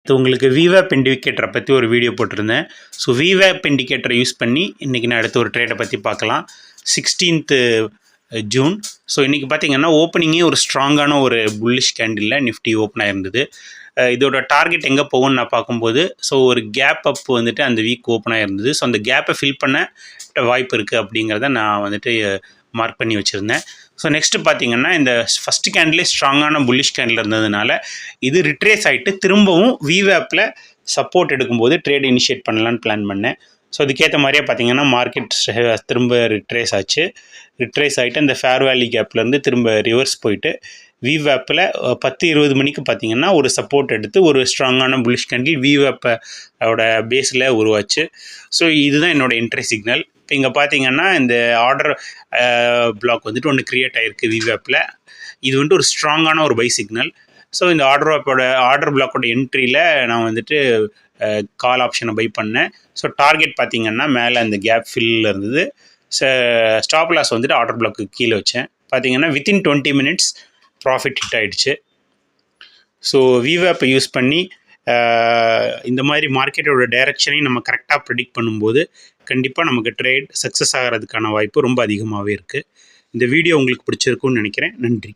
நேற்று உங்களுக்கு விவேப் இண்டிகேட்டரை பற்றி ஒரு வீடியோ போட்டிருந்தேன். ஸோ விவேப் இண்டிகேட்டரை யூஸ் பண்ணி இன்றைக்கி நான் அடுத்த ஒரு ட்ரேடை பற்றி பார்க்கலாம். 16th June. ஸோ இன்றைக்கி பார்த்தீங்கன்னா ஓப்பனிங்கே ஒரு ஸ்ட்ராங்கான ஒரு புல்லிஷ் கேண்டில் நிஃப்டி ஓப்பன் ஆகிருந்தது. இதோட டார்கெட் எங்கே போகும்னு நான் பார்க்கும்போது ஸோ ஒரு கேப் அப் வந்துட்டு அந்த வீக் ஓப்பன் ஆகிருந்தது. ஸோ அந்த கேப்பை ஃபில் பண்ண வாய்ப்பு இருக்குது அப்படிங்கிறத நான் வந்துட்டு மார்க் பண்ணி வச்சுருந்தேன். ஸோ நெக்ஸ்ட்டு பார்த்தீங்கன்னா இந்த ஃபஸ்ட்டு கேண்டிலே ஸ்ட்ராங்கான புல்லிஷ் கேண்டில் இருந்ததுனால இது ரிட்ரேஸ் ஆகிட்டு திரும்பவும் விவேப்பில் சப்போர்ட் எடுக்கும்போது ட்ரேட் இனிஷியேட் பண்ணலான்னு பிளான் பண்ணேன். ஸோ அதுக்கேற்ற மாதிரியே பார்த்தீங்கன்னா மார்க்கெட் திரும்ப ரிட்ரேஸ் ஆச்சு. ரிட்ரேஸ் ஆகிட்டு அந்த ஃபேர் வேலி கேப்லேருந்து திரும்ப ரிவர்ஸ் போயிட்டு விவேப்பில் 10-20 மணிக்கு பார்த்தீங்கன்னா ஒரு சப்போர்ட் எடுத்து ஒரு ஸ்ட்ராங்கான புல்லிஷ் கேண்டில் விவேப்போட பேஸில் உருவாச்சு. ஸோ இதுதான் என்னோடய என்ட்ரி சிக்னல். இப்போ இங்கே பார்த்தீங்கன்னா இந்த ஆர்டர் பிளாக் வந்துட்டு ஒன்று க்ரியேட் ஆகிருக்கு விவேப்பில். இது வந்துட்டு ஒரு ஸ்ட்ராங்கான ஒரு பை சிக்னல். ஸோ இந்த ஆர்டர் பிளாக்கோட என்ட்ரியில் நான் வந்துட்டு கால் ஆப்ஷனை பை பண்ணேன். ஸோ டார்கெட் பார்த்தீங்கன்னா மேலே அந்த கேப் ஃபில்லில் இருந்தது. ஸ்டாப் லாஸ் வந்துட்டு ஆர்டர் பிளாக்கு கீழே வச்சேன். பார்த்தீங்கன்னா வித்தின் 20 மினிட்ஸ் ப்ராஃபிட் ஹிட் ஆகிடுச்சு. ஸோ விவேப்பை யூஸ் பண்ணி இந்த மாதிரி மார்க்கெட்டோட டைரக்ஷனையும் நம்ம கரெக்டாக ப்ரெடிக்ட் பண்ணும்போது கண்டிப்பாக நமக்கு ட்ரேட் சக்ஸஸ் ஆகிறதுக்கான வாய்ப்பு ரொம்ப அதிகமாகவே இருக்குது. இந்த வீடியோ உங்களுக்கு பிடிச்சிருக்குன்னு நினைக்கிறேன். நன்றி.